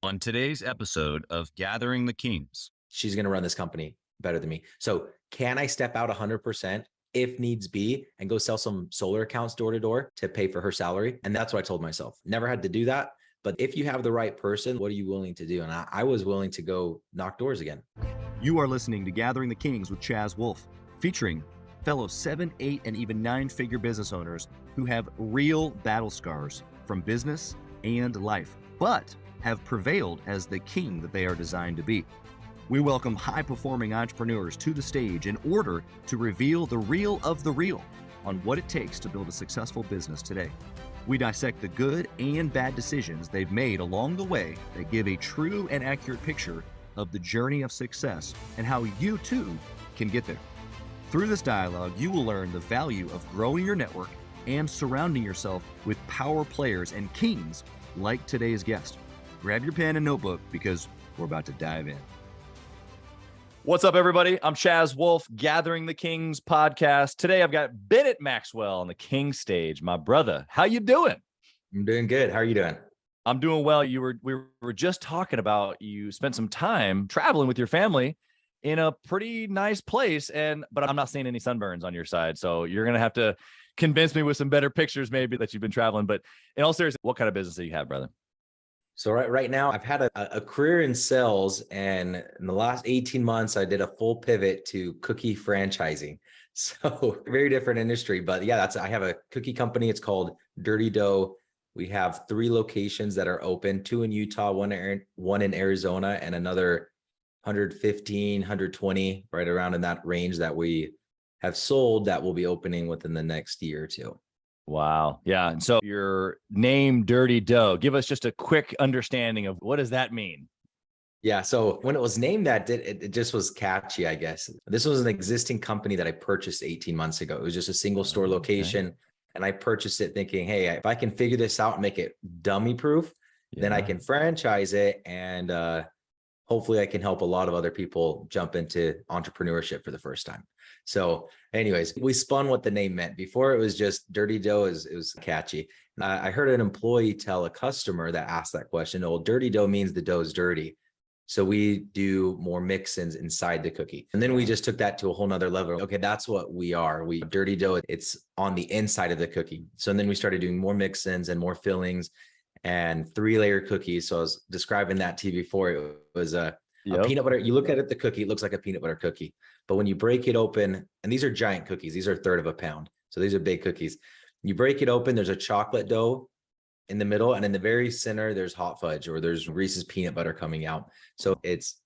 On today's episode of Gathering the Kings. She's going to run this company better than me. So can I step out 100% if needs be and go sell some solar accounts door to door to pay for her salary? And that's what I told myself. Never had to do that. But if you have the right person, what are you willing to do? And I was willing to go knock doors again. You are listening to Gathering the Kings with Chaz Wolfe, featuring fellow 7, 8, and even 9-figure business owners who have real battle scars from business and life, but have prevailed as the king that they are designed to be. We welcome high-performing entrepreneurs to the stage in order to reveal the real of the real on what it takes to build a successful business today. We dissect the good and bad decisions they've made along the way that give a true and accurate picture of the journey of success and how you too can get there. Through this dialogue, you will learn the value of growing your network and surrounding yourself with power players and kings like today's guest. Grab your pen and notebook because we're about to dive in. What's up, everybody? I'm Chaz Wolfe, Gathering the Kings podcast. Today, I've got Bennett Maxwell on the King stage. My brother, how you doing? I'm doing good. How are you doing? I'm doing well. We were just talking about you spent some time traveling with your family in a pretty nice place, but I'm not seeing any sunburns on your side, so you're gonna have to convince me with some better pictures, maybe, that you've been traveling. But in all seriousness, what kind of business do you have, brother? So right now, I've had a career in sales, and in the last 18 months, I did a full pivot to cookie franchising. So very different industry, but yeah, I have a cookie company. It's called Dirty Dough. We have 3 locations that are open, 2 in Utah, one in Arizona, and another 115, 120, right around in that range that we have sold that will be opening within the next year or two. Wow. Yeah. And so your name, Dirty Dough, give us just a quick understanding of what does that mean? Yeah. So when it was named that, it just was catchy, I guess. This was an existing company that I purchased 18 months ago. It was just a single store location. Okay. And I purchased it thinking, hey, if I can figure this out and make it dummy proof, then I can franchise it. And hopefully I can help a lot of other people jump into entrepreneurship for the first time. So anyways, we spun what the name meant. Before it was just Dirty Dough, it was catchy. I heard an employee tell a customer that asked that question, oh, Dirty Dough means the dough is dirty. So we do more mix-ins inside the cookie. And then we just took that to a whole nother level. Okay, that's what we are. Dirty Dough, it's on the inside of the cookie. So then we started doing more mix-ins and more fillings and 3-layer cookies. So I was describing that to you before. It was a peanut butter. You look at it, the cookie, it looks like a peanut butter cookie. But when you break it open, and these are giant cookies, these are a third of a pound. So these are big cookies. You break it open, there's a chocolate dough in the middle, and in the very center, there's hot fudge or there's Reese's peanut butter coming out. So it's,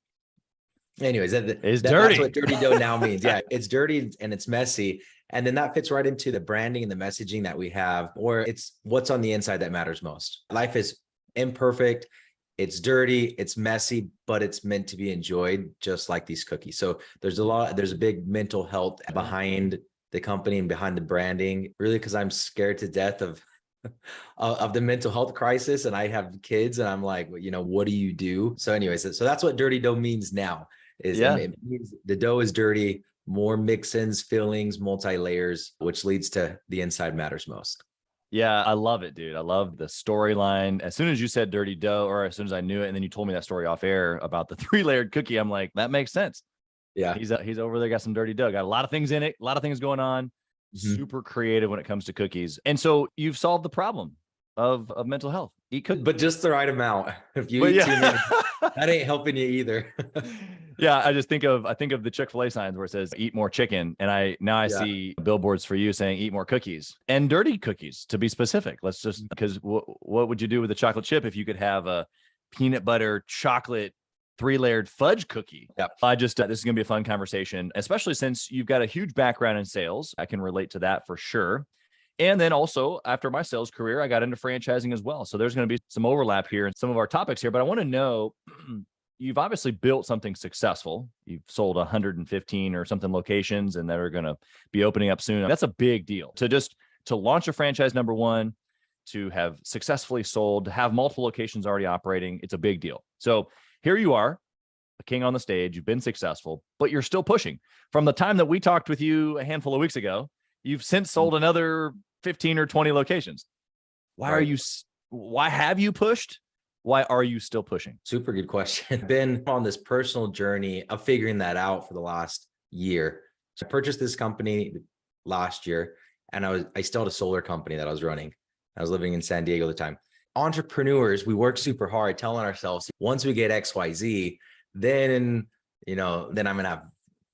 anyways, dirty. That's what Dirty Dough now means. Yeah, it's dirty and it's messy. And then that fits right into the branding and the messaging that we have, or it's what's on the inside that matters most. Life is imperfect. It's dirty, it's messy, but it's meant to be enjoyed, just like these cookies. So there's a big mental health behind the company and behind the branding, really, because I'm scared to death of the mental health crisis. And I have kids and I'm like, what do you do? So anyways, so that's what Dirty Dough means now. It means the dough is dirty, more mix-ins, fillings, multi-layers, which leads to the inside matters most. Yeah, I love it, dude. I love the storyline. As soon as you said Dirty Dough, or as soon as I knew it, and then you told me that story off air about the 3-layered cookie, I'm like, that makes sense. Yeah. He's over there, got some Dirty Dough, got a lot of things in it, a lot of things going on, super creative when it comes to cookies. And so you've solved the problem of mental health. Eat cookies. But just the right amount. If you eat too many, that ain't helping you either. Yeah, I think of the Chick-fil-A signs where it says eat more chicken. And I see billboards for you saying eat more cookies and dirty cookies, to be specific. Let's just, because what would you do with a chocolate chip if you could have a peanut butter chocolate 3-layered fudge cookie? Yep. This is going to be a fun conversation, especially since you've got a huge background in sales. I can relate to that for sure. And then also, after my sales career, I got into franchising as well. So there's going to be some overlap here in some of our topics here. But I want to know, you've obviously built something successful. You've sold 115 or something locations, and that are going to be opening up soon. That's a big deal. To launch a franchise, number one, to have successfully sold, to have multiple locations already operating, it's a big deal. So here you are, a king on the stage. You've been successful, but you're still pushing. From the time that we talked with you a handful of weeks ago, you've since sold another 15 or 20 locations. Why have you pushed? Why are you still pushing? Super good question. Been on this personal journey of figuring that out for the last year. So I purchased this company last year, and I still had a solar company that I was running. I was living in San Diego at the time. Entrepreneurs, we work super hard telling ourselves once we get XYZ, then, then I'm going to have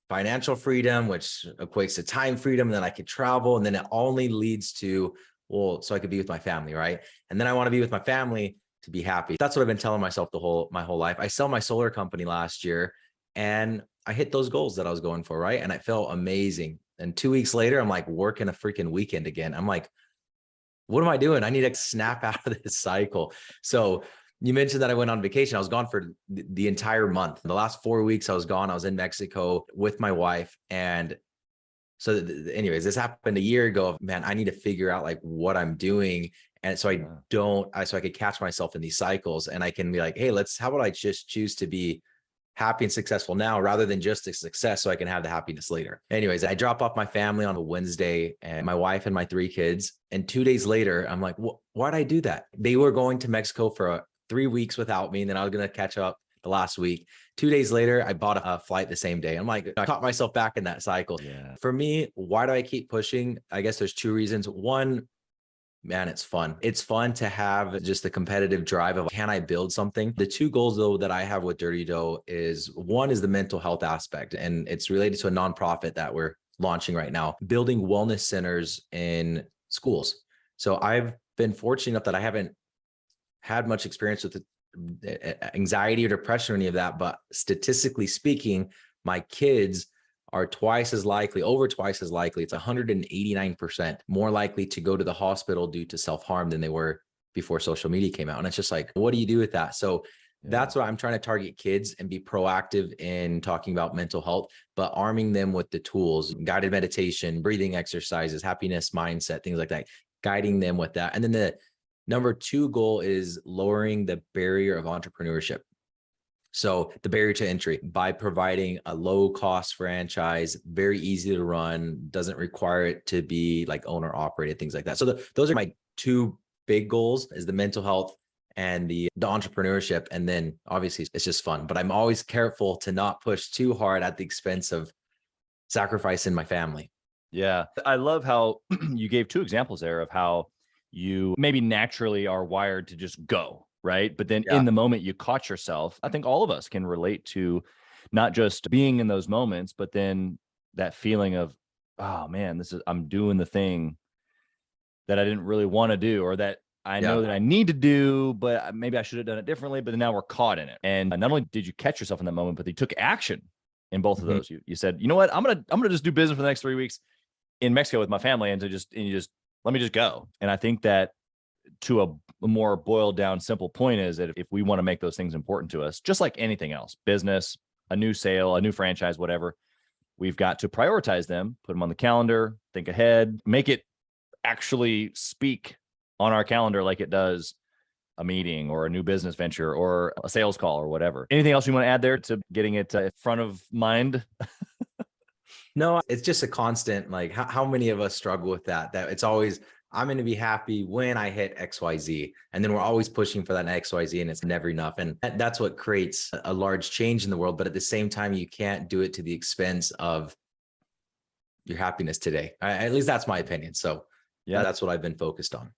financial freedom, which equates to time freedom. And then I could travel. And then it only leads to, well, so I could be with my family. Right. And then I want to be with my family to be happy. That's what I've been telling myself my whole life. I sell my solar company last year and I hit those goals that I was going for. Right. And I felt amazing. And 2 weeks later, I'm like working a freaking weekend again. I'm like, what am I doing? I need to snap out of this cycle. So you mentioned that I went on vacation. I was gone for the entire month. The last 4 weeks I was gone. I was in Mexico with my wife. And so anyways, this happened a year ago. Man, I need to figure out like what I'm doing. And so so I could catch myself in these cycles and I can be like, hey, how about I just choose to be happy and successful now rather than just a success so I can have the happiness later. Anyways, I drop off my family on a Wednesday and my wife and my 3 kids. And 2 days later, I'm like, why'd I do that? They were going to Mexico for 3 weeks without me. And then I was going to catch up the last week. 2 days later, I bought a flight the same day. I'm like, I caught myself back in that cycle. Yeah. For me, why do I keep pushing? I guess there's 2 reasons. One, man, it's fun. It's fun to have just the competitive drive of, can I build something? The 2 goals though that I have with Dirty Dough is, one is the mental health aspect, and it's related to a nonprofit that we're launching right now, building wellness centers in schools. So I've been fortunate enough that I haven't had much experience with anxiety or depression or any of that, but statistically speaking, my kids are over twice as likely, it's 189% more likely to go to the hospital due to self-harm than they were before social media came out. And it's just like, what do you do with that? So that's what I'm trying to target kids and be proactive in talking about mental health, but arming them with the tools, guided meditation, breathing exercises, happiness mindset, things like that, guiding them with that. And then the number 2 goal is lowering the barrier of entrepreneurship. So the barrier to entry by providing a low cost franchise, very easy to run, doesn't require it to be like owner operated, things like that. So those are my 2 big goals, is the mental health and the entrepreneurship. And then obviously it's just fun, but I'm always careful to not push too hard at the expense of sacrificing my family. Yeah. I love how you gave 2 examples there of how you maybe naturally are wired to just go. Right. But then in the moment you caught yourself. I think all of us can relate to not just being in those moments, but then that feeling of, oh man, I'm doing the thing that I didn't really want to do, or that I know that I need to do, but maybe I should have done it differently. But then now we're caught in it. And not only did you catch yourself in that moment, but you took action in both of those. You said, you know what, I'm gonna just do business for the next 3 weeks in Mexico with my family, and you just let me just go. And I think that to a more boiled down simple point is that if we want to make those things important to us, just like anything else, business, a new sale, a new franchise, whatever, we've got to prioritize them, put them on the calendar, think ahead, make it actually speak on our calendar like it does a meeting or a new business venture or a sales call or whatever. Anything else you want to add there to getting it front of mind? No, it's just a constant, like how many of us struggle with that it's always, I'm going to be happy when I hit XYZ. And then we're always pushing for that XYZ and it's never enough. And that's what creates a large change in the world. But at the same time, you can't do it to the expense of your happiness today. At least that's my opinion. So yeah, that's what I've been focused on.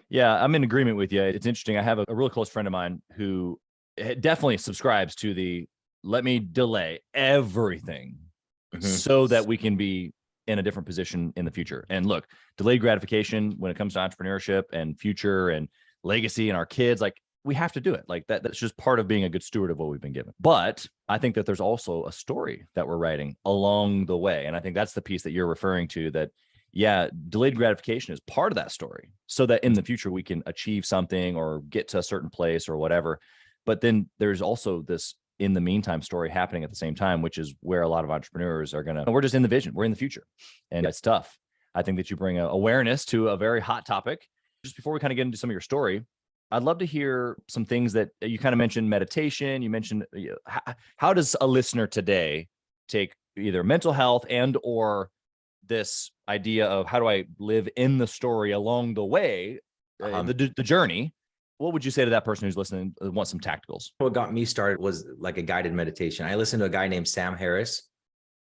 Yeah, I'm in agreement with you. It's interesting. I have a really close friend of mine who definitely subscribes to the, let me delay everything so that we can be in a different position in the future. And look, delayed gratification when it comes to entrepreneurship and future and legacy and our kids, like we have to do it. Like that's just part of being a good steward of what we've been given. But I think that there's also a story that we're writing along the way. And I think that's the piece that you're referring to, that delayed gratification is part of that story so that in the future we can achieve something or get to a certain place or whatever. But then there's also this in the meantime story happening at the same time, which is where a lot of entrepreneurs are we're just in the vision, we're in the future, and it's tough. I think that you bring awareness to a very hot topic. Just before we kind of get into some of your story, I'd love to hear some things that you kind of mentioned, meditation. You mentioned, how does a listener today take either mental health and or this idea of how do I live in the story along the way, the journey? what would you say to that person who's listening, wants some tacticals? What got me started was like a guided meditation. I listened to a guy named Sam Harris.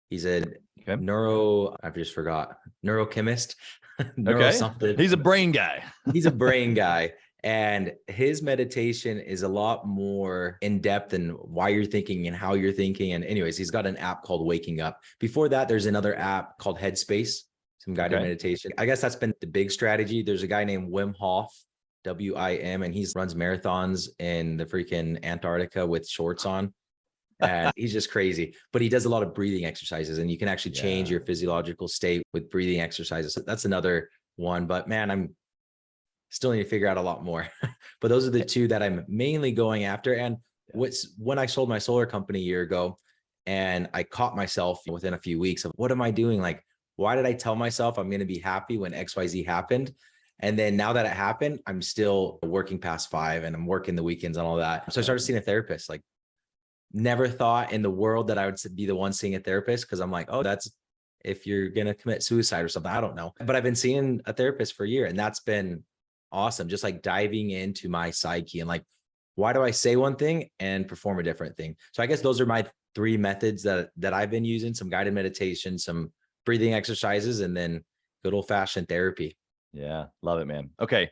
He's a I just forgot, neurochemist, neuro something. He's a brain guy. He's a brain guy. And his meditation is a lot more in depth in why you're thinking and how you're thinking. And anyways, he's got an app called Waking Up. Before that, there's another app called Headspace, some guided meditation. I guess that's been the big strategy. There's a guy named Wim Hof, WIM, and he runs marathons in the freaking Antarctica with shorts on. And he's just crazy, but he does a lot of breathing exercises, and you can actually change your physiological state with breathing exercises. So that's another one, but man, I'm still need to figure out a lot more, but those are the two that I'm mainly going after. And when I sold my solar company a year ago, and I caught myself within a few weeks of what am I doing? Like, why did I tell myself I'm going to be happy when XYZ happened? And then now that it happened, I'm still working past 5 and I'm working the weekends and all that. So I started seeing a therapist. Like, never thought in the world that I would be the one seeing a therapist, because I'm like, oh, that's if you're going to commit suicide or something. I don't know. But I've been seeing a therapist for a year, and that's been awesome. Just like diving into my psyche and like, why do I say one thing and perform a different thing? So I guess those are my 3 methods that I've been using: some guided meditation, some breathing exercises, and then good old fashioned therapy. Yeah. Love it, man. Okay.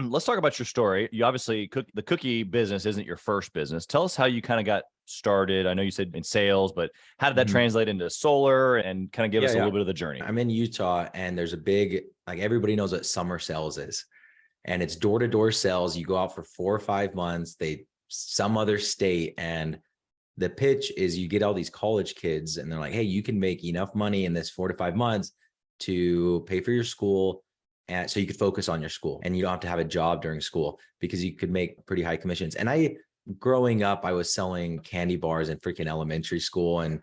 Let's talk about your story. You obviously the cookie business isn't your first business. Tell us how you kind of got started. I know you said in sales, but how did that translate into solar, and kind of give us a little bit of the journey? I'm in Utah, and there's a big, like, everybody knows what summer sales is, and it's door-to-door sales. You go out for 4 or 5 months, some other state. And the pitch is you get all these college kids, and they're like, hey, you can make enough money in this 4 to 5 months to pay for your school. And so you could focus on your school, and you don't have to have a job during school, because you could make pretty high commissions. And growing up, I was selling candy bars in freaking elementary school and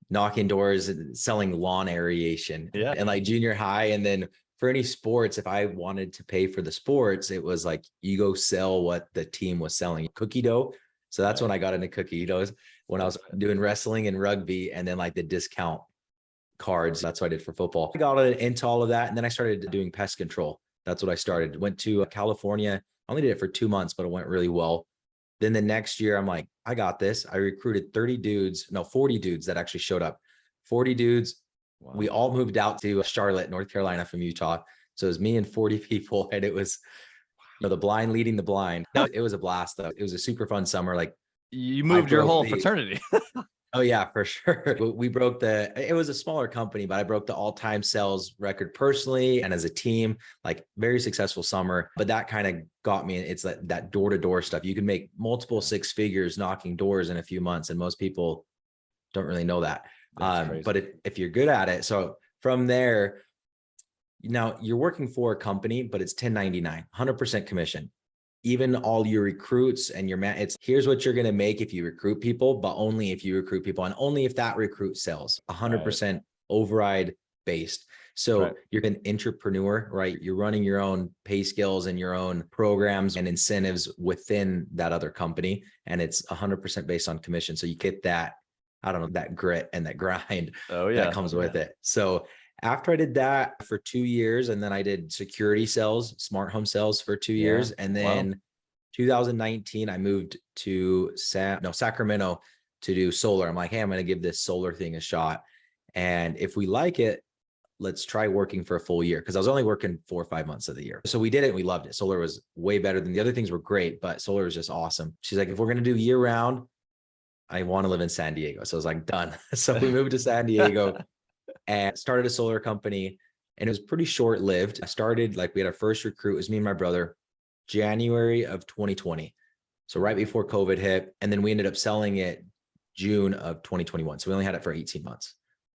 knocking doors and selling lawn aeration and like junior high. And then for any sports, if I wanted to pay for the sports, it was like, you go sell what the team was selling, cookie dough. So that's when I got into cookie doughs, when I was doing wrestling and rugby, and then like the discount cards. That's what I did for football. I got into all of that. And then I started doing pest control. That's what I started. Went to California. I only did it for 2 months, but it went really well. Then the next year, I'm like, I got this. I recruited 40 dudes that actually showed up. 40 dudes. Wow. We all moved out to Charlotte, North Carolina from Utah. So it was me and 40 people. And it was the blind leading the blind. It was a blast though. It was a super fun summer. Like, you moved your whole fraternity. Oh yeah, for sure. We broke it was a smaller company, but I broke the all-time sales record personally and as a team. Like, very successful summer. But that kind of got me. It's that door-to-door stuff. You can make multiple 6 figures knocking doors in a few months, and most people don't really know that. But if you're good at it. So from there, now you're working for a company, but it's 1099, 100% commission. Even all your recruits and it's here's what you're going to make if you recruit people, but only if you recruit people, and only if that recruit sells. 100% override based. So you're an entrepreneur, right? You're running your own pay scales and your own programs and incentives within that other company. And it's 100% based on commission. So you get that, I don't know, that grit and that grind that comes with it. So after I did that for 2 years, and then I did security sales, smart home sales for 2 years. And then 2019, I moved to Sacramento to do solar. I'm like, hey, I'm going to give this solar thing a shot. And if we like it, let's try working for a full year. Cause I was only working 4 or 5 months of the year. So we did it and we loved it. Solar was way better than the other things were great, but solar was just awesome. She's like, if we're going to do year round, I want to live in San Diego. So I was like, done. So we moved to San Diego and started a solar company, and it was pretty short lived. I started, like, we had our first recruit, it was me and my brother, January of 2020. So right before COVID hit. And then we ended up selling it June of 2021. So we only had it for 18 months.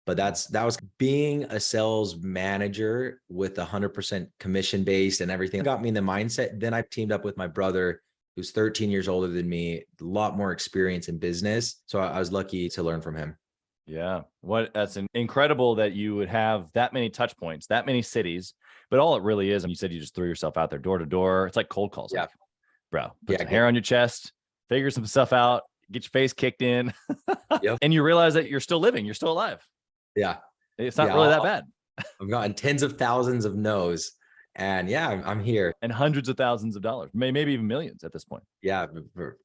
But that was being a sales manager with 100% commission based and everything got me in the mindset. Then I teamed up with my brother, who's 13 years older than me, a lot more experience in business. So I was lucky to learn from him. Yeah. That's incredible that you would have that many touch points, that many cities, but all it really is, and you said you just threw yourself out there door to door. It's like cold calls. Yeah. Like, bro, put some hair on your chest, figure some stuff out, get your face kicked in. And you realize that you're still living, you're still alive. Yeah. It's not really that bad. I've gotten tens of thousands of no's. And yeah, I'm here. And hundreds of thousands of dollars, maybe even millions at this point. Yeah.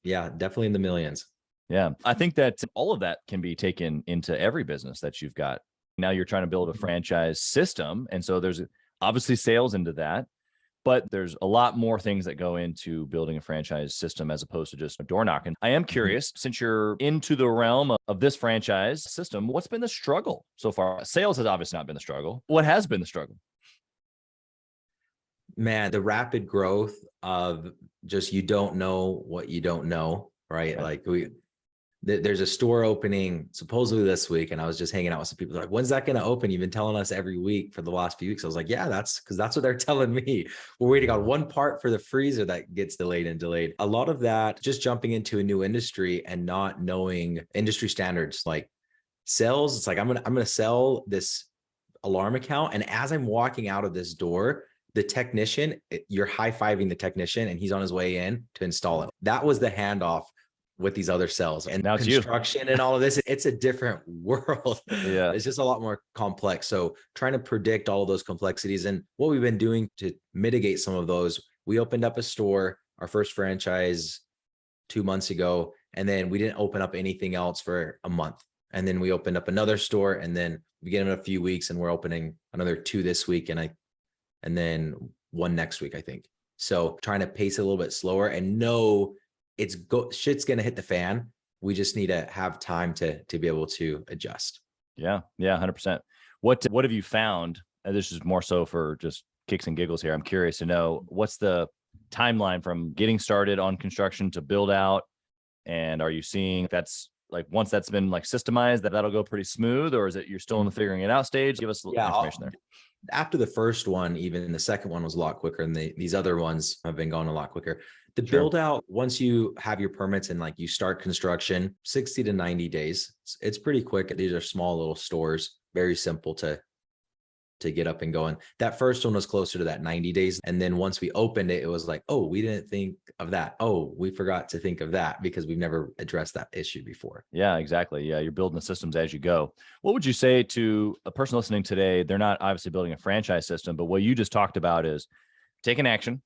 Yeah, definitely in the millions. Yeah. I think that all of that can be taken into every business that you've got. Now you're trying to build a franchise system. And so there's obviously sales into that, but there's a lot more things that go into building a franchise system as opposed to just a door knocking. I am curious, since you're into the realm of this franchise system, what's been the struggle so far? Sales has obviously not been the struggle. What has been the struggle? Man, the rapid growth of just, you don't know what you don't know, right? Like there's a store opening supposedly this week, and I was just hanging out with some people. They're like, when's that going to open? You've been telling us every week for the last few weeks. I was like, yeah, that's what they're telling me. We're waiting on one part for the freezer that gets delayed and delayed. A lot of that, just jumping into a new industry and not knowing industry standards like sales. It's like, I'm going to sell this alarm account. And as I'm walking out of this door, the technician, you're high-fiving the technician and he's on his way in to install it. That was the handoff with these other cells, and now construction and all of this. It's a different world. Yeah. It's just a lot more complex. So trying to predict all of those complexities, and what we've been doing to mitigate some of those, we opened up a store, our first franchise 2 months ago, and then we didn't open up anything else for a month. And then we opened up another store, and then we get in a few weeks and we're opening another 2 this week. And then 1 next week, I think. So trying to pace it a little bit slower and know shit's going to hit the fan. We just need to have time to be able to adjust. Yeah. Yeah. 100%. What have you found? And this is more so for just kicks and giggles here. I'm curious to know, what's the timeline from getting started on construction to build out? And are you seeing that's like, once that's been like systemized, that'll go pretty smooth, or is it you're still in the figuring it out stage? Give us a little information there. After the first one, even the second one was a lot quicker, and these other ones have been going a lot quicker. The build out, once you have your permits and like you start construction, 60 to 90 days. It's pretty quick. These are small little stores, very simple to get up and going. That first one was closer to that 90 days. And then once we opened it, it was like, oh, we didn't think of that. Oh, we forgot to think of that because we've never addressed that issue before. Yeah, exactly. Yeah. You're building the systems as you go. What would you say to a person listening today? They're not obviously building a franchise system, but what you just talked about is taking action.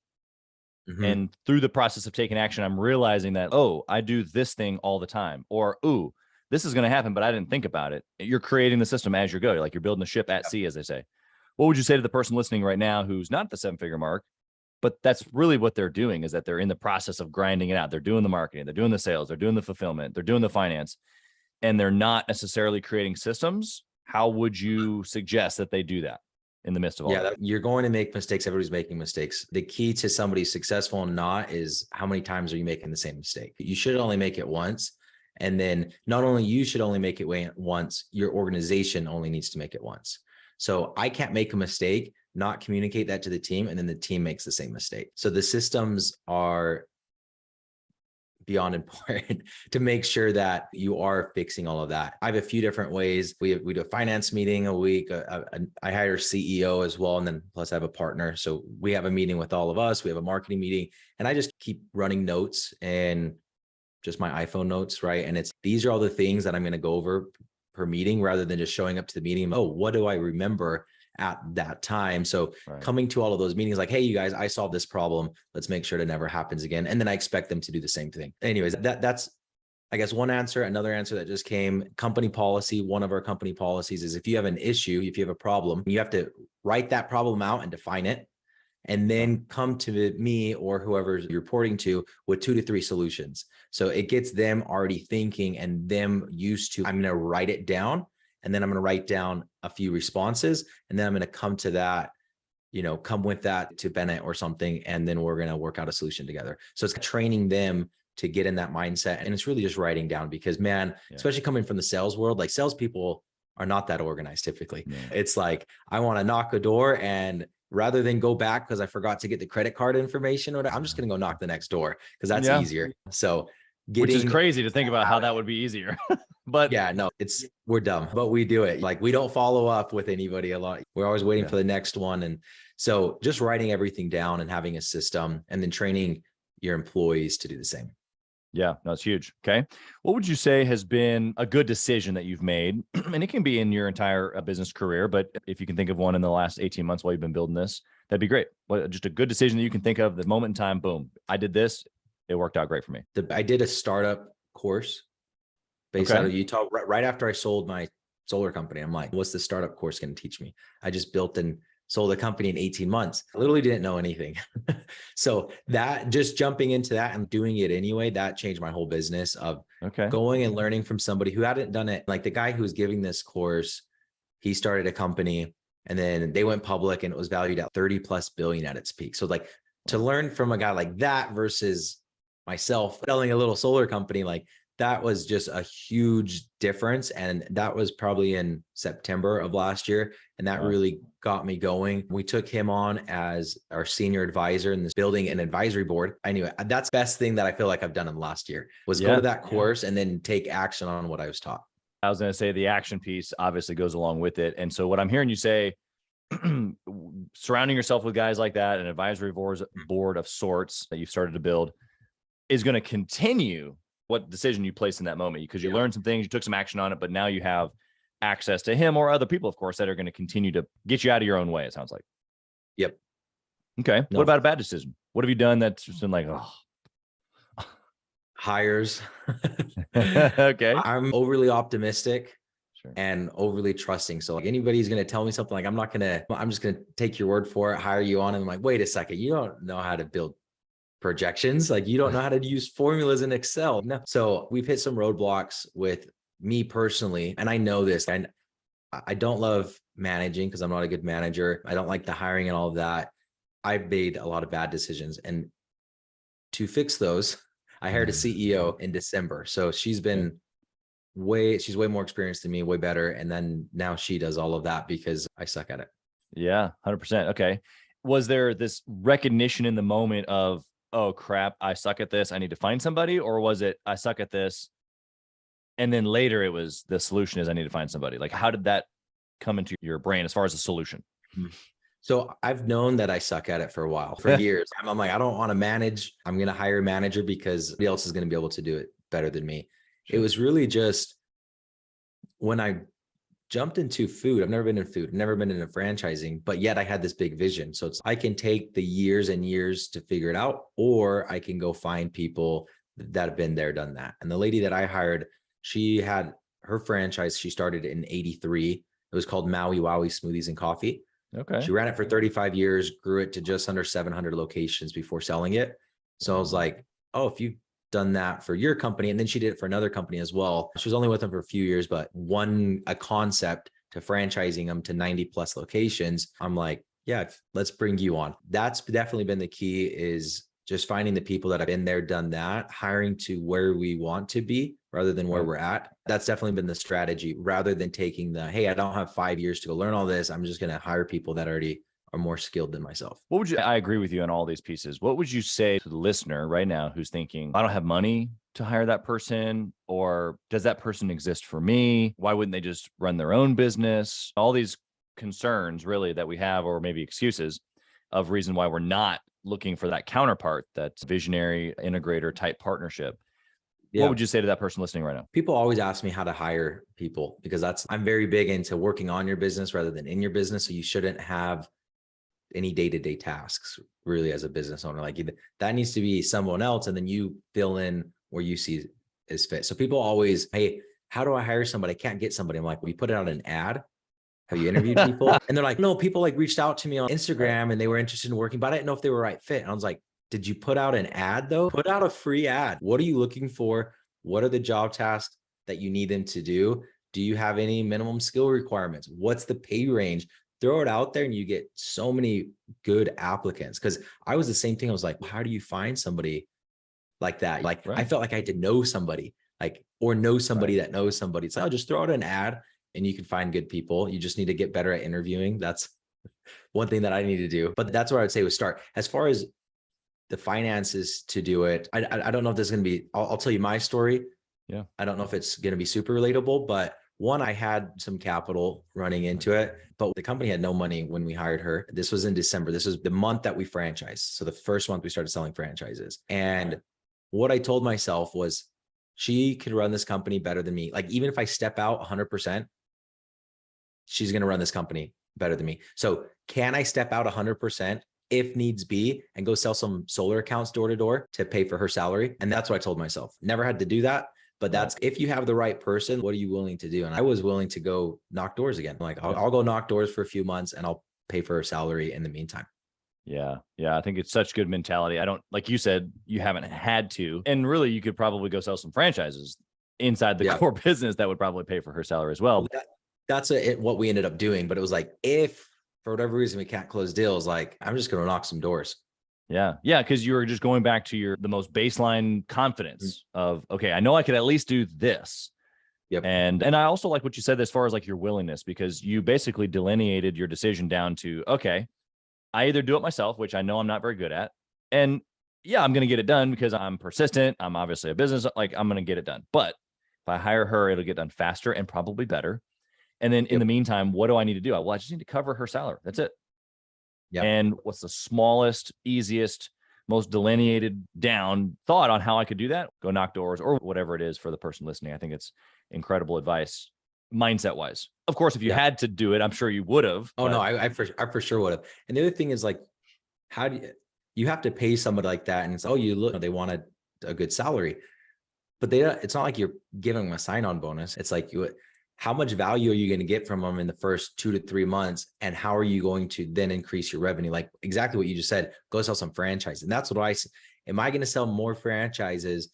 Mm-hmm. And through the process of taking action, I'm realizing that, oh, I do this thing all the time, or, ooh, this is going to happen, but I didn't think about it. You're creating the system as you go. Like you're building a ship at sea, as they say. What would you say to the person listening right now who's not at the 7-figure mark, but that's really what they're doing, is that they're in the process of grinding it out. They're doing the marketing, they're doing the sales, they're doing the fulfillment, they're doing the finance, and they're not necessarily creating systems. How would you suggest that they do that in the midst of all that? You're going to make mistakes. Everybody's making mistakes. The key to somebody successful or not is how many times are you making the same mistake? You should only make it once. And then not only you should only make it once, your organization only needs to make it once. So I can't make a mistake, not communicate that to the team, and then the team makes the same mistake. So the systems are beyond important to make sure that you are fixing all of that. I have a few different ways. We do a finance meeting a week. I hire a CEO as well. And then plus I have a partner. So we have a meeting with all of us. We have a marketing meeting, and I just keep running notes and just my iPhone notes, right? And these are all the things that I'm going to go over per meeting, rather than just showing up to the meeting. Oh, what do I remember at that time? So coming to all of those meetings, like, hey, you guys, I solved this problem. Let's make sure it never happens again. And then I expect them to do the same thing. Anyways, that's, I guess, one answer. Another answer that just came, company policy. One of our company policies is if you have an issue, if you have a problem, you have to write that problem out and define it, and then come to me or whoever you're reporting to with 2 to 3 solutions. So it gets them already thinking and them used to, I'm going to write it down, and then I'm going to write down a few responses, and then I'm going to come to that, come with that to Bennett or something. And then we're going to work out a solution together. So it's training them to get in that mindset. And it's really just writing down, because especially coming from the sales world, like salespeople are not that organized typically. Yeah. It's like, I want to knock a door, and rather than go back because I forgot to get the credit card information, I'm just going to go knock the next door because that's easier. So which is crazy to think about how that would be easier. But yeah, no, we're dumb, but we do it. Like, we don't follow up with anybody a lot. We're always waiting for the next one. And so just writing everything down and having a system, and then training your employees to do the same. Yeah, no, it's huge. Okay. What would you say has been a good decision that you've made? And it can be in your entire business career, but if you can think of one in the last 18 months while you've been building this, that'd be great. Just a good decision that you can think of, the moment in time, boom, I did this. It worked out great for me. I did a startup course based out of Utah right after I sold my solar company. I'm like, what's the startup course going to teach me? I just built and sold a company in 18 months. I literally didn't know anything. So that just jumping into that and doing it anyway, that changed my whole business of going and learning from somebody who hadn't done it. Like the guy who was giving this course, he started a company and then they went public and it was valued at 30+ billion at its peak. So like to learn from a guy like that versus myself selling a little solar company, like that was just a huge difference. And that was probably in September of last year. And that really got me going. We took him on as our senior advisor in this building and advisory board. Anyway, that's the best thing that I feel like I've done in the last year was go to that course and then take action on what I was taught. I was going to say the action piece obviously goes along with it. And so what I'm hearing you say, surrounding yourself with guys like that, an advisory board of sorts that you've started to build is going to continue what decision you placed in that moment, because you learned some things, you took some action on it, but now you have access to him or other people, of course, that are going to continue to get you out of your own way, it sounds like. Yep. Okay. No. What about a bad decision? What have you done that's just been like, hires. Okay. I'm overly optimistic and overly trusting. So like anybody's going to tell me something, like I'm just going to take your word for it, hire you on. And I'm like, wait a second, you don't know how to build projections. Like you don't know how to use formulas in Excel. No. So we've hit some roadblocks with me personally. And I know this, and I don't love managing because I'm not a good manager. I don't like the hiring and all of that. I've made a lot of bad decisions. And to fix those, I hired a CEO in December. So she's been she's way more experienced than me, way better. And then now she does all of that because I suck at it. Yeah, 100%. Okay. Was there this recognition in the moment of, oh crap, I suck at this, I need to find somebody? Or was it, I suck at this, and then later it was the solution is I need to find somebody? Like, how did that come into your brain as far as a solution? So I've known that I suck at it for a while, for years. I'm like, I don't want to manage. I'm going to hire a manager because somebody else is going to be able to do it better than me. Sure. It was really just when I jumped into food. I've never been in food, never been into franchising, but yet I had this big vision. So I can take the years and years to figure it out, or I can go find people that have been there, done that. And the lady that I hired, she had her franchise. She started in '83. It was called Maui Wowie Smoothies and Coffee. Okay. She ran it for 35 years, grew it to just under 700 locations before selling it. So I was like, oh, if you've done that for your company, and then she did it for another company as well. She was only with them for a few years, but a concept to franchising them to 90+ locations. I'm like, yeah, let's bring you on. That's definitely been the key, is just finding the people that have been there, done that, hiring to where we want to be rather than where we're at. That's definitely been the strategy, rather than taking the, hey, I don't have 5 years to go learn all this. I'm just going to hire people that already are more skilled than myself. I agree with you on all these pieces. What would you say to the listener right now who's thinking, I don't have money to hire that person, or does that person exist for me? Why wouldn't they just run their own business? All these concerns really that we have, or maybe excuses of reason why we're not looking for that counterpart, that visionary integrator type partnership. Yeah. What would you say to that person listening right now? People always ask me how to hire people, because I'm very big into working on your business rather than in your business. So you shouldn't have any day-to-day tasks really as a business owner. Like that needs to be someone else, and then you fill in where you see is fit. So people always, hey, how do I hire somebody? I can't get somebody. I'm like, well, you put out an ad. Have you interviewed people? And they're like, no, people like reached out to me on Instagram and they were interested in working, but I didn't know if they were right fit. And I was like, did you put out an ad though? Put out a free ad. What are you looking for? What are the job tasks that you need them to do? Do you have any minimum skill requirements? What's the pay range? Throw it out there and you get so many good applicants. Because I was the same thing. I was like, how do you find somebody like that? Like, I felt like I had to know somebody, like, or know somebody that knows somebody. So I'll just throw out an ad and you can find good people. You just need to get better at interviewing. That's one thing that I need to do. But that's where I would say we start. As far as the finances to do it, I don't know if this is going to be, I'll tell you my story. Yeah. I don't know if it's going to be super relatable, but one, I had some capital running into it, but the company had no money when we hired her. This was in December. This was the month that we franchised. So the first month we started selling franchises, and what I told myself was, she could run this company better than me. Like, even if I step out 100%, she's going to run this company better than me. So can I step out 100% if needs be and go sell some solar accounts door to door to pay for her salary? And that's what I told myself. Never had to do that. But that's, if you have the right person, what are you willing to do? And I was willing to go knock doors again. Like, I'll go knock doors for a few months and I'll pay for her salary in the meantime. Yeah. Yeah. I think it's such good mentality. I don't, like you said, you haven't had to, and really you could probably go sell some franchises inside the core business that would probably pay for her salary as well. That's what we ended up doing. But it was like, if for whatever reason we can't close deals, like, I'm just going to knock some doors. Yeah. Yeah. Cause you were just going back to the most baseline confidence of, okay, I know I could at least do this. Yep. And I also like what you said as far as like your willingness, because you basically delineated your decision down to, okay, I either do it myself, which I know I'm not very good at. And yeah, I'm going to get it done because I'm persistent. I'm obviously a business, like I'm going to get it done. But if I hire her, it'll get done faster and probably better. And then in the meantime, what do I need to do? Well, I just need to cover her salary. That's it. Yeah. And what's the smallest, easiest, most delineated down thought on how I could do that? Go knock doors or whatever it is for the person listening. I think it's incredible advice, mindset wise. Of course, if you had to do it, I'm sure you would have. Oh, no, I for sure would have. And the other thing is, like, how do you have to pay somebody like that? And it's, oh, you look, they wanted a good salary, but it's not like you're giving them a sign-on bonus. It's like, how much value are you going to get from them in the first 2 to 3 months? And how are you going to then increase your revenue? Like exactly what you just said, go sell some franchises. And that's what am I going to sell more franchises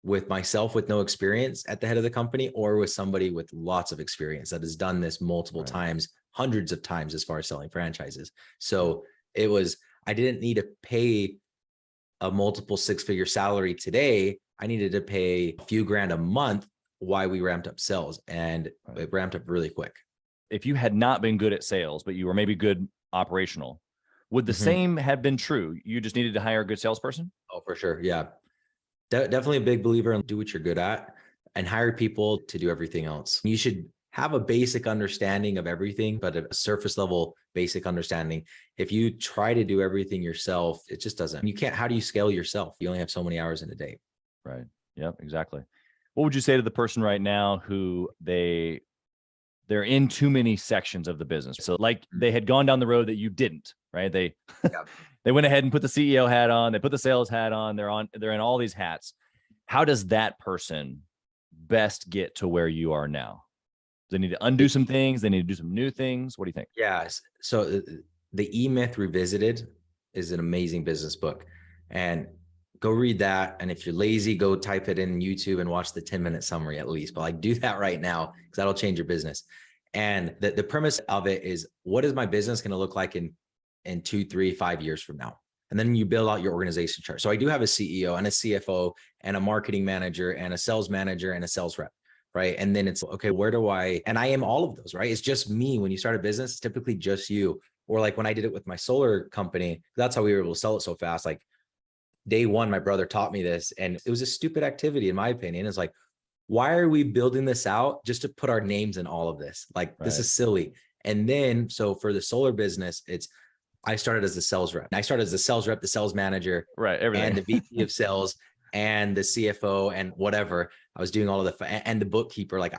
with myself with no experience at the head of the company, or with somebody with lots of experience that has done this multiple times, hundreds of times, as far as selling franchises? So I didn't need to pay a multiple 6-figure salary today. I needed to pay a few grand a month while we ramped up sales, and it ramped up really quick. If you had not been good at sales, but you were maybe good operational, would the same have been true? You just needed to hire a good salesperson? Oh, for sure. Yeah. Definitely a big believer in do what you're good at and hire people to do everything else. You should have a basic understanding of everything, but a surface level basic understanding. If you try to do everything yourself, it just doesn't. You can't. How do you scale yourself? You only have so many hours in a day. Right. Yep. Exactly. What would you say to the person right now who they're in too many sections of the business? So like they had gone down the road that you didn't, right? They went ahead and put the CEO hat on, they put the sales hat on, they're in all these hats. How does that person best get to where you are now? They need to undo some things. They need to do some new things. What do you think? Yes. So the E-Myth Revisited is an amazing business book, and go read that. And if you're lazy, go type it in YouTube and watch the 10-minute summary at least. But like, do that right now, because that'll change your business. And the premise of it is, what is my business going to look like in 2, 3, 5 years from now? And then you build out your organization chart. So I do have a CEO and a CFO and a marketing manager and a sales manager and a sales rep, right? And then it's, okay, and I am all of those, right? It's just me. When you start a business, it's typically just you. Or like when I did it with my solar company, that's how we were able to sell it so fast. Like day one, my brother taught me this, and it was a stupid activity in my opinion. It's like, why are we building this out just to put our names in all of this? Like, this is silly. And then, so for the solar business, I started as the sales rep. I started as the sales rep, the sales manager, everything. And the VP of sales and the CFO and whatever. I was doing all of and the bookkeeper. Like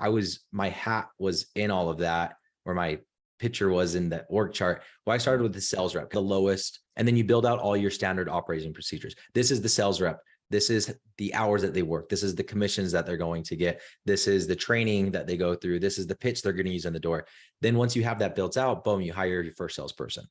my hat was in all of that, or my picture was in the org chart. Well, I started with the sales rep, the lowest, and then you build out all your standard operating procedures. This is the sales rep. This is the hours that they work. This is the commissions that they're going to get. This is the training that they go through. This is the pitch they're going to use in the door. Then once you have that built out, boom, you hire your first salesperson.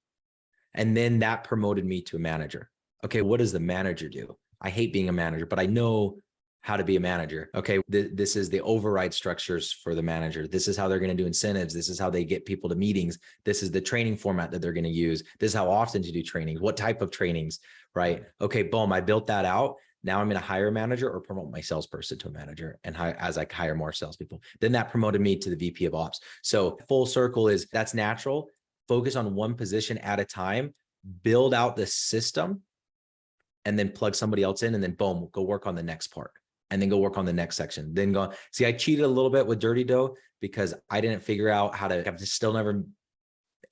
And then that promoted me to a manager. Okay, what does the manager do? I hate being a manager, but I know how to be a manager. Okay, this is the override structures for the manager. This is how they're going to do incentives. This is how they get people to meetings. This is the training format that they're going to use. This is how often to do training, what type of trainings, right? Okay, boom, I built that out. Now I'm going to hire a manager or promote my salesperson to a manager, and as I hire more salespeople. Then that promoted me to the VP of ops. So full circle that's natural. Focus on one position at a time, build out the system, and then plug somebody else in, and then boom, go work on the next part, and then go work on the next section. Then go see, I cheated a little bit with Dirty Dough because I didn't figure out how to,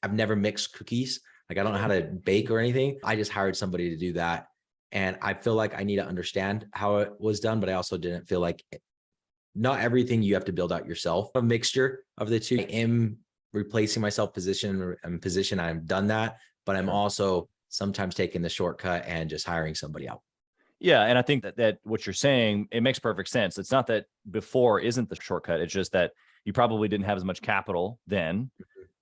I've never mixed cookies. Like I don't know how to bake or anything. I just hired somebody to do that. And I feel like I need to understand how it was done, but I also didn't feel like not everything you have to build out yourself, a mixture of the two. I am replacing myself position and position. I've done that, but I'm also sometimes taking the shortcut and just hiring somebody out. Yeah. And I think that what you're saying, it makes perfect sense. It's not that before isn't the shortcut. It's just that you probably didn't have as much capital then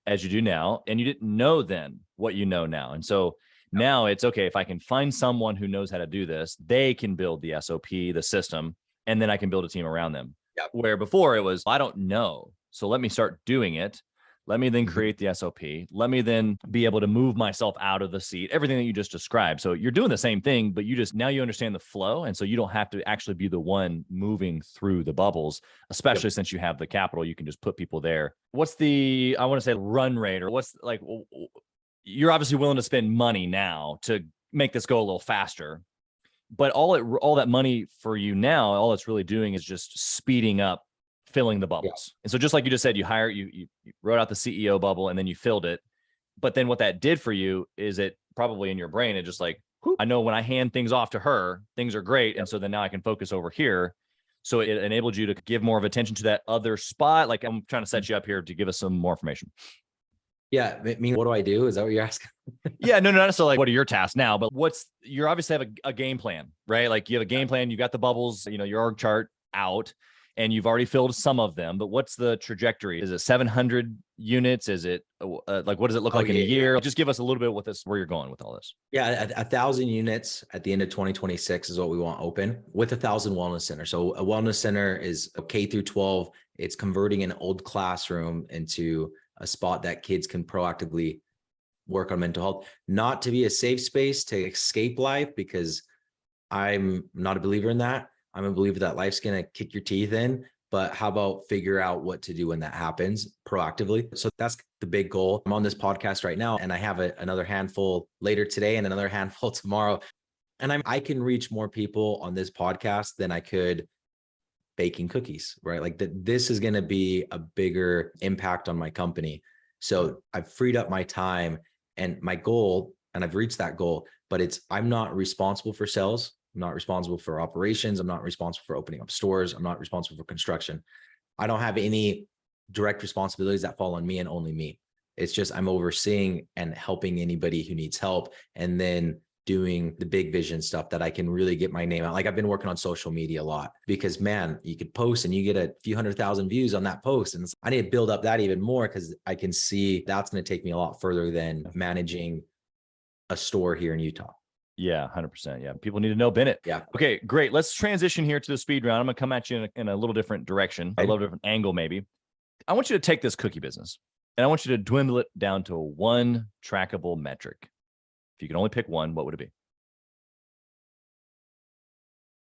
as you do now. And you didn't know then what you know now. And so now it's okay. If I can find someone who knows how to do this, they can build the SOP, the system, and then I can build a team around them. Yep. Where before it was, I don't know. So let me start doing it. Let me then create the SOP. Let me then be able to move myself out of the seat, everything that you just described. So you're doing the same thing, but now you understand the flow. And so you don't have to actually be the one moving through the bubbles, especially since you have the capital, you can just put people there. What's the, I want to say run rate, or what's like, you're obviously willing to spend money now to make this go a little faster, but all that money for you now, all it's really doing is just speeding up filling the bubbles. And so just like you just said, you wrote out the CEO bubble and then you filled it. But then what that did for you is it probably in your brain, it just like, I know when I hand things off to her, things are great. And so then now I can focus over here. So it enabled you to give more of attention to that other spot. Like I'm trying to set you up here to give us some more information. Yeah. I mean, what do I do? Is that what you're asking? Yeah, no, not necessarily like what are your tasks now, but you obviously have a game plan, right? Like you have a game plan, you got the bubbles, your org chart out, and you've already filled some of them, but what's the trajectory? Is it 700 units? Is it like, what does it look like in a year? Just give us a little bit with this, where you're going with all this. Yeah. 1,000 units at the end of 2026 is what we want open, with 1,000 wellness centers. So a wellness center is a K through 12. It's converting an old classroom into a spot that kids can proactively work on mental health, not to be a safe space to escape life, because I'm not a believer in that. I'm a believer that life's going to kick your teeth in, but how about figure out what to do when that happens proactively? So that's the big goal. I'm on this podcast right now, and I have another handful later today and another handful tomorrow. And I can reach more people on this podcast than I could baking cookies, right? Like this is going to be a bigger impact on my company. So I've freed up my time and my goal, and I've reached that goal, but I'm not responsible for sales. I'm not responsible for operations. I'm not responsible for opening up stores. I'm not responsible for construction. I don't have any direct responsibilities that fall on me and only me. It's just I'm overseeing and helping anybody who needs help, and then doing the big vision stuff that I can really get my name out. Like I've been working on social media a lot, because man, you could post and you get a few 100,000 views on that post. And I need to build up that even more, because I can see that's going to take me a lot further than managing a store here in Utah. Yeah, 100%. Yeah. People need to know Bennett. Yeah. Okay, great. Let's transition here to the speed round. I'm going to come at you in a little different direction, a little different angle, maybe. I want you to take this cookie business and I want you to dwindle it down to one trackable metric. If you can only pick one, what would it be?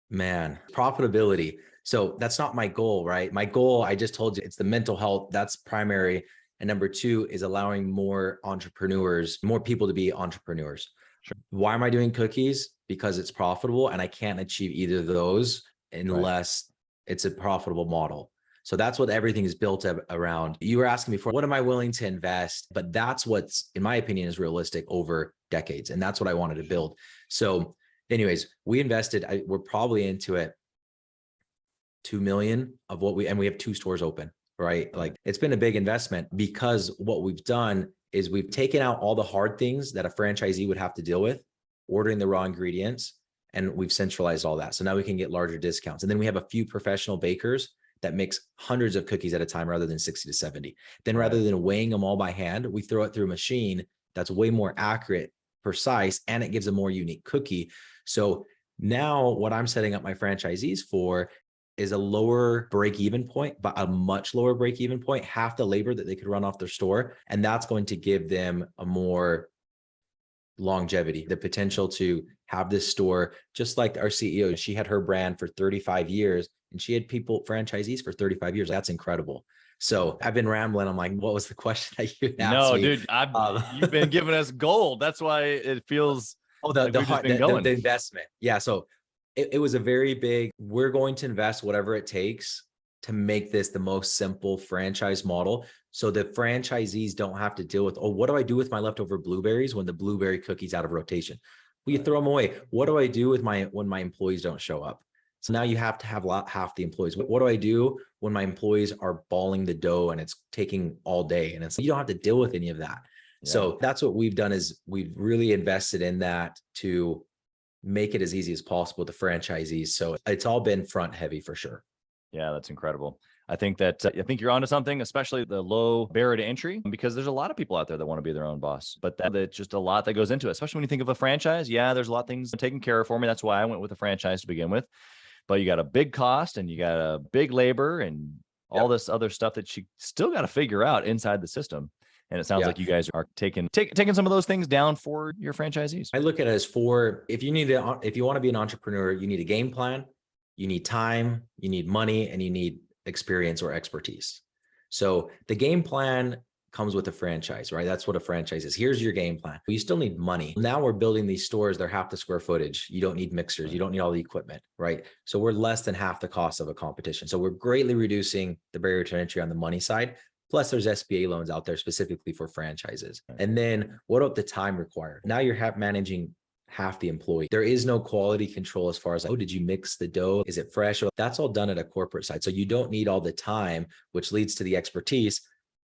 Man, profitability. So that's not my goal, right? My goal, I just told you, it's the mental health. That's primary. And number two is allowing more people to be entrepreneurs. Sure. Why am I doing cookies? Because it's profitable, and I can't achieve either of those unless it's a profitable model. So that's what everything is built around. You were asking before, what am I willing to invest? But that's what's, in my opinion, is realistic over decades. And that's what I wanted to build. So anyways, we invested, we're probably into it, 2 million of what we have 2 stores open, right? Like it's been a big investment, because what we've done is we've taken out all the hard things that a franchisee would have to deal with, ordering the raw ingredients, and we've centralized all that. So now we can get larger discounts. And then we have a few professional bakers that makes hundreds of cookies at a time rather than 60 to 70. Then rather than weighing them all by hand, we throw it through a machine that's way more accurate, precise, and it gives a more unique cookie. So now what I'm setting up my franchisees for is a lower break-even point, but a much lower break-even point, half the labor that they could run off their store. And that's going to give them a more longevity, the potential to have this store, just like our CEO, she had her brand for 35 years and she had franchisees for 35 years. That's incredible. So I've been rambling. I'm like, what was the question that you asked me? Dude, you've been giving us gold. That's why it feels the investment. Yeah. So it was a very big, we're going to invest whatever it takes to make this the most simple franchise model. So the franchisees don't have to deal with, what do I do with my leftover blueberries when the blueberry cookie's out of rotation? Well, you throw them away. What do I do with when my employees don't show up? So now you have to have half the employees. What do I do when my employees are balling the dough and it's taking all day? And it's you don't have to deal with any of that. Yeah. So that's what we've done is we've really invested in that to make it as easy as possible to franchisees. So it's all been front heavy for sure. Yeah, that's incredible. I think you're onto something, especially the low barrier to entry, because there's a lot of people out there that want to be their own boss, but that's just a lot that goes into it, especially when you think of a franchise. Yeah, there's a lot of things taken care of for me. That's why I went with a franchise to begin with. But you got a big cost and you got a big labor and all this other stuff that you still got to figure out inside the system. And it sounds like you guys are taking some of those things down for your franchisees. I look at it as if you want to be an entrepreneur, you need a game plan, you need time, you need money, and you need experience or expertise. So the game plan comes with a franchise, right? That's what a franchise is. Here's your game plan. But you still need money. Now we're building these stores. They're half the square footage. You don't need mixers. You don't need all the equipment, right? So we're less than half the cost of a competition. So we're greatly reducing the barrier to entry on the money side. Plus there's SBA loans out there specifically for franchises. And then what about the time required? Now you're managing half the employee. There is no quality control as far as, oh, did you mix the dough? Is it fresh? That's all done at a corporate side. So you don't need all the time, which leads to the expertise.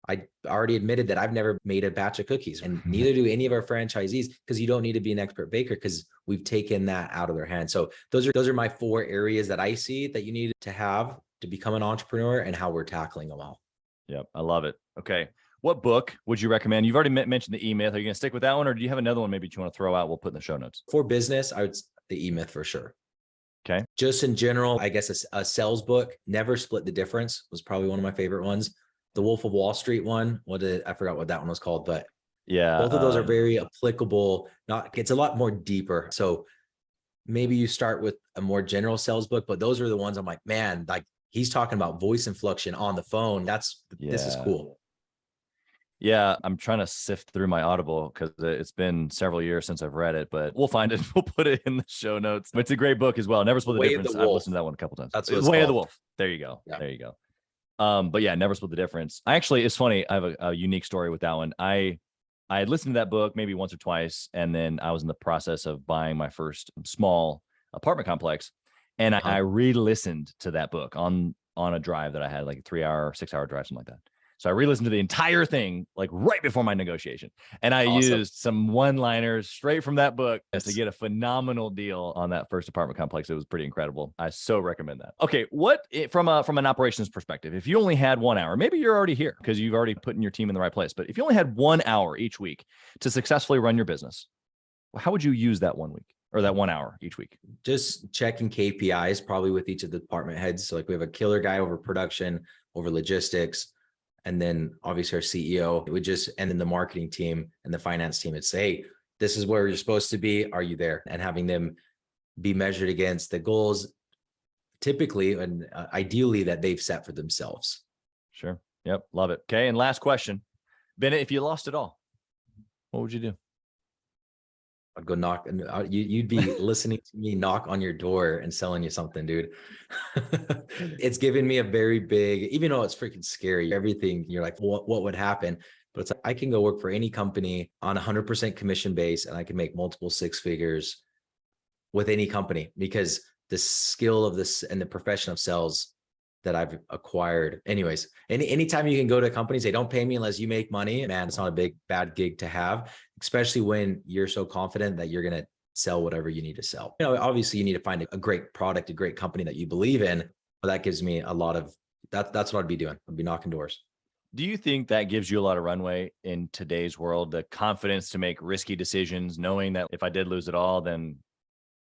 I already admitted that I've never made a batch of cookies, and neither do any of our franchisees, because you don't need to be an expert baker because we've taken that out of their hands. So those are my 4 areas that I see that you need to have to become an entrepreneur and how we're tackling them all. Yep. I love it. Okay. What book would you recommend? You've already mentioned the E-Myth. Are you going to stick with that one, or do you have another one maybe you want to throw out? We'll put in the show notes. For business, the E-Myth for sure. Okay. Just in general, I guess a sales book, Never Split the Difference, was probably one of my favorite ones. The Wolf of Wall Street one, I forgot what that one was called, but yeah, both of those are very applicable. It's a lot more deeper. So maybe you start with a more general sales book, but those are the ones I'm like, man, like he's talking about voice inflection on the phone. This is cool. Yeah, I'm trying to sift through my Audible because it's been several years since I've read it, but we'll find it. We'll put it in the show notes. It's a great book as well. Never Split the Difference. I've listened to that one a couple times. That's what Way of the Wolf. There you go. Yeah. There you go. But yeah, Never Split the Difference. It's funny. I have a unique story with that one. I had listened to that book maybe once or twice, and then I was in the process of buying my first small apartment complex, and I re-listened to that book on a drive that I had, like a 3-hour, 6-hour drive, something like that. So I re-listened to the entire thing, like right before my negotiation. And I used some one-liners straight from that book to get a phenomenal deal on that first apartment complex. It was pretty incredible. I so recommend that. Okay. From an operations perspective, if you only had 1 hour, maybe you're already here because you've already put your team in the right place, but if you only had 1 hour each week to successfully run your business, how would you use that 1 week or that 1 hour each week? Just checking KPIs probably with each of the department heads. So like we have a killer guy over production, over logistics, and then obviously our CEO. And then the marketing team and the finance team would say, hey, this is where you're supposed to be. Are you there? And having them be measured against the goals typically and ideally that they've set for themselves. Sure. Yep. Love it. Okay. And last question, Bennett, if you lost it all, what would you do? I'd go knock, and you'd be listening to me knock on your door and selling you something, dude. It's given me a very big, even though it's freaking scary, everything, you're like, what would happen? But it's like, I can go work for any company on 100% commission base, and I can make multiple 6 figures with any company because the skill of this and the profession of sales that I've acquired. Anyways, anytime you can go to companies, they don't pay me unless you make money. Man, it's not a bad gig to have, especially when you're so confident that you're going to sell whatever you need to sell. Obviously you need to find a great product, a great company that you believe in, but that gives me a lot of, that's what I'd be doing. I'd be knocking doors. Do you think that gives you a lot of runway in today's world, the confidence to make risky decisions, knowing that if I did lose it all, then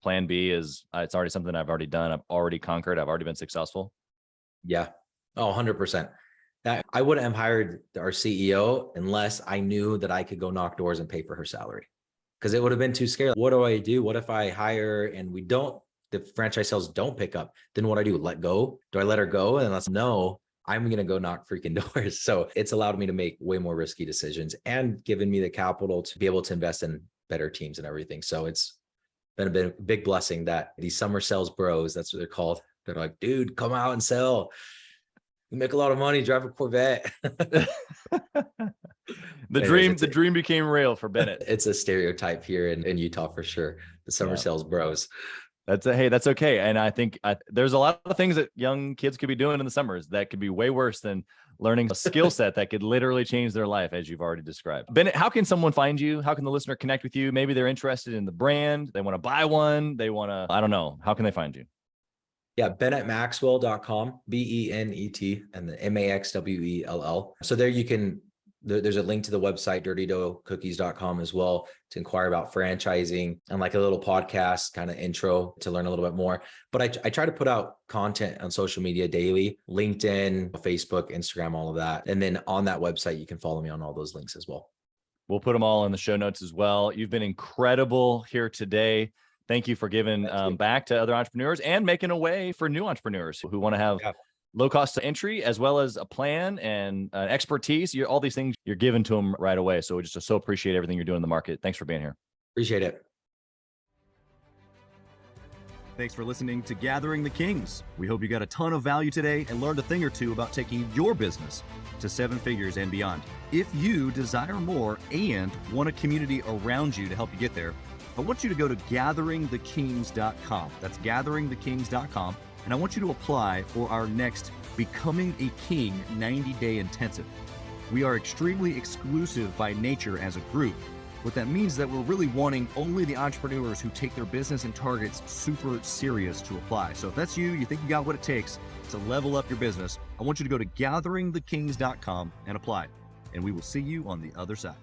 plan B is, it's already something I've already done. I've already conquered. I've already been successful. Yeah. Oh, 100%. I wouldn't have hired our CEO unless I knew that I could go knock doors and pay for her salary, because it would have been too scary. What do I do? What if I hire and the franchise sales don't pick up? Then what do I do? Let go? Do I let her go? And no, I'm going to go knock freaking doors. So it's allowed me to make way more risky decisions and given me the capital to be able to invest in better teams and everything. So it's been a big blessing that these summer sales bros, that's what they're called. They're like, dude, come out and sell. You make a lot of money, drive a Corvette. The dream became real for Bennett. It's a stereotype here in Utah for sure. The summer sales bros. Hey, that's okay. And I think there's a lot of things that young kids could be doing in the summers that could be way worse than learning a skill set that could literally change their life, as you've already described. Bennett, how can someone find you? How can the listener connect with you? Maybe they're interested in the brand. They want to buy one. They want to, I don't know. How can they find you? Yeah, BennettMaxwell.com, BENET, and the MAXWELL. So there you can, there's a link to the website, dirtydoughcookies.com as well, to inquire about franchising and like a little podcast kind of intro to learn a little bit more. But I try to put out content on social media daily, LinkedIn, Facebook, Instagram, all of that. And then on that website, you can follow me on all those links as well. We'll put them all in the show notes as well. You've been incredible here today. Thank you for giving back to other entrepreneurs and making a way for new entrepreneurs who want to have low cost of entry, as well as a plan and expertise. All these things you're giving to them right away. So we just so appreciate everything you're doing in the market. Thanks for being here. Appreciate it. Thanks for listening to Gathering the Kings. We hope you got a ton of value today and learned a thing or two about taking your business to 7 figures and beyond. If you desire more and want a community around you to help you get there, I want you to go to gatheringthekings.com. That's gatheringthekings.com. And I want you to apply for our next Becoming a King 90-day intensive. We are extremely exclusive by nature as a group. What that means is that we're really wanting only the entrepreneurs who take their business and targets super serious to apply. So if that's you, you think you got what it takes to level up your business, I want you to go to gatheringthekings.com and apply. And we will see you on the other side.